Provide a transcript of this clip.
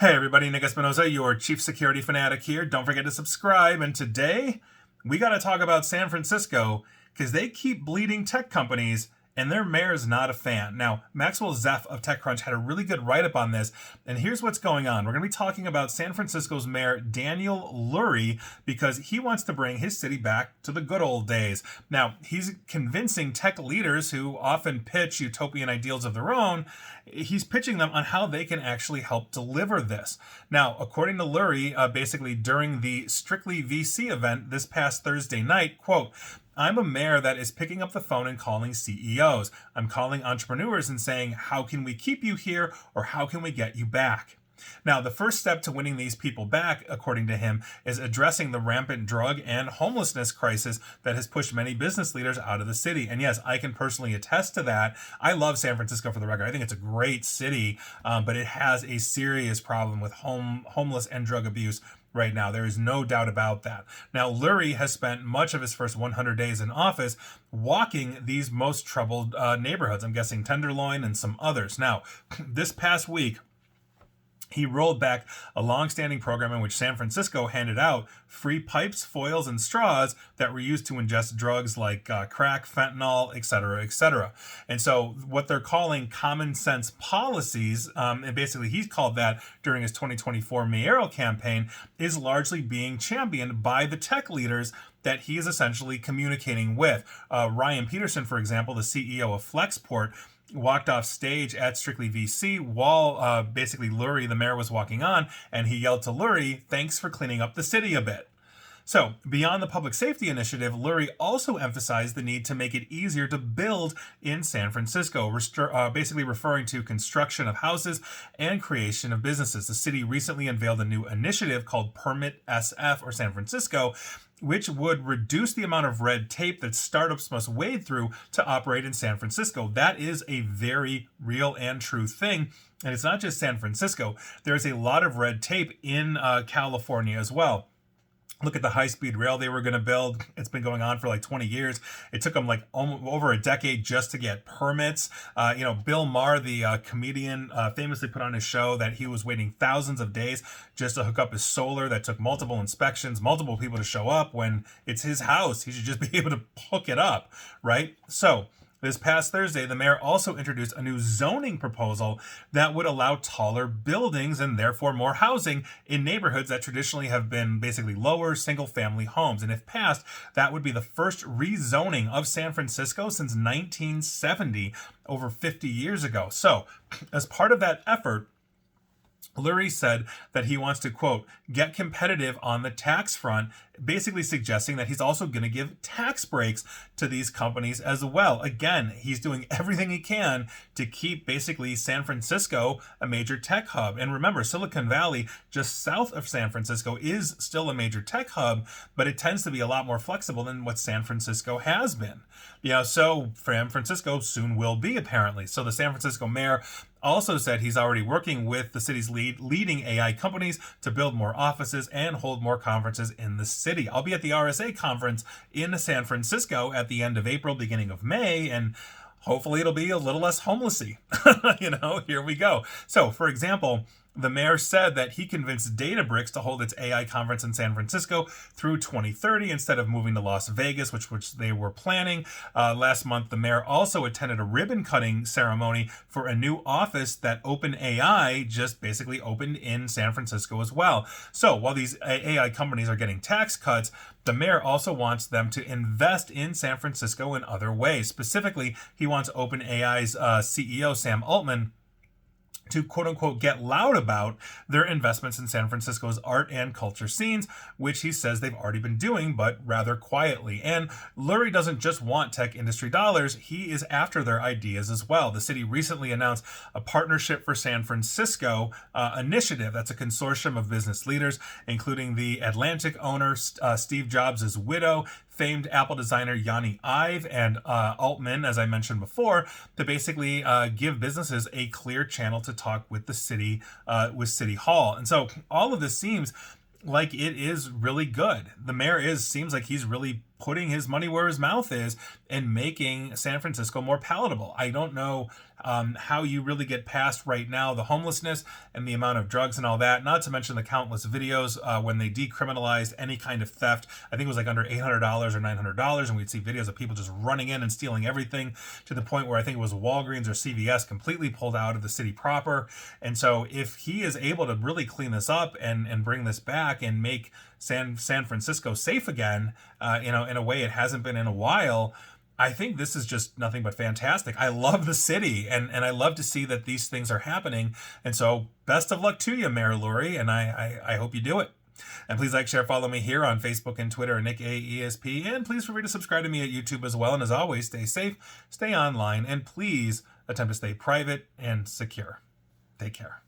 Hey everybody, Nick Espinosa, your chief security fanatic here. Don't forget to subscribe. And today, we got to talk about San Francisco because they keep bleeding tech companies and their mayor is not a fan. Now, Maxwell Zeff of TechCrunch had a really good write-up on this, and here's what's going on. We're going to be talking about San Francisco's mayor, Daniel Lurie, because he wants to bring his city back to the good old days. Now, he's convincing tech leaders who often pitch utopian ideals of their own, he's pitching them on how they can actually help deliver this. Now, according to Lurie, basically during the Strictly VC event this past Thursday night, quote, "I'm a mayor that is picking up the phone and calling CEOs. I'm calling entrepreneurs and saying, how can we keep you here or how can we get you back?" Now, the first step to winning these people back, according to him, is addressing the rampant drug and homelessness crisis that has pushed many business leaders out of the city. And yes, I can personally attest to that. I love San Francisco, for the record. I think it's a great city, but it has a serious problem with homeless and drug abuse right now. There is no doubt about that. Now, Lurie has spent much of his first 100 days in office walking these most troubled neighborhoods. I'm guessing Tenderloin and some others. Now, this past week, he rolled back a long-standing program in which San Francisco handed out free pipes, foils, and straws that were used to ingest drugs like crack, fentanyl, etc., etc. And so what they're calling common sense policies, and basically he's called that during his 2024 mayoral campaign, is largely being championed by the tech leaders that he is essentially communicating with. Ryan Peterson, for example, the CEO of Flexport, walked off stage at Strictly VC while basically Lurie, the mayor, was walking on, and he yelled to Lurie, "Thanks for cleaning up the city a bit." So, beyond the public safety initiative, Lurie also emphasized the need to make it easier to build in San Francisco, basically referring to construction of houses and creation of businesses. The city recently unveiled a new initiative called Permit SF, or San Francisco, which would reduce the amount of red tape that startups must wade through to operate in San Francisco. That is a very real and true thing. And it's not just San Francisco. There's a lot of red tape in California as well. Look at the high-speed rail they were going to build. It's been going on for like 20 years. It took them like over a decade just to get permits. Bill Maher, the comedian, famously put on his show that he was waiting thousands of days just to hook up his solar. That took multiple inspections, multiple people to show up. When it's his house, he should just be able to hook it up, right? So this past Thursday, the mayor also introduced a new zoning proposal that would allow taller buildings and therefore more housing in neighborhoods that traditionally have been basically lower single-family homes. And if passed, that would be the first rezoning of San Francisco since 1970, over 50 years ago. So, as part of that effort, Lurie said that he wants to, quote, "get competitive on the tax front," basically suggesting that he's also going to give tax breaks to these companies as well. Again, he's doing everything he can to keep basically San Francisco a major tech hub. And remember, Silicon Valley, just south of San Francisco, is still a major tech hub, but it tends to be a lot more flexible than what San Francisco has been. So San Francisco soon will be, apparently. So the San Francisco mayor also said he's already working with the city's leading AI companies to build more offices and hold more conferences in the city. I'll be at the RSA conference in San Francisco at the end of April, beginning of May, and hopefully it'll be a little less homelessy. Here we go. So, for example, the mayor said that he convinced Databricks to hold its AI conference in San Francisco through 2030 instead of moving to Las Vegas, which they were planning. Last month, the mayor also attended a ribbon-cutting ceremony for a new office that OpenAI just basically opened in San Francisco as well. So while these AI companies are getting tax cuts, the mayor also wants them to invest in San Francisco in other ways. Specifically, he wants OpenAI's CEO, Sam Altman, to quote-unquote get loud about their investments in San Francisco's art and culture scenes, which he says they've already been doing, but rather quietly. And Lurie doesn't just want tech industry dollars, he is after their ideas as well. The city recently announced a Partnership for San Francisco initiative. That's a consortium of business leaders, including the Atlantic owner, Steve Jobs' widow, famed Apple designer Yoni Ive, and Altman, as I mentioned before, to basically give businesses a clear channel to talk with the city, with City Hall. And so all of this seems like it is really good. The mayor seems like he's really putting his money where his mouth is and making San Francisco more palatable. I don't know how you really get past right now the homelessness and the amount of drugs and all that, not to mention the countless videos when they decriminalized any kind of theft. I think it was like under $800 or $900, and we'd see videos of people just running in and stealing everything, to the point where I think it was Walgreens or CVS completely pulled out of the city proper. And so if he is able to really clean this up and bring this back and make San Francisco safe again, in a way it hasn't been in a while, I think this is just nothing but fantastic. I love the city, and I love to see that these things are happening. And so best of luck to you, Mayor Lurie, and I hope you do it. And please like, share, follow me here on Facebook and Twitter, Nick AESP. And please feel free to subscribe to me at YouTube as well. And as always, stay safe, stay online, and please attempt to stay private and secure. Take care.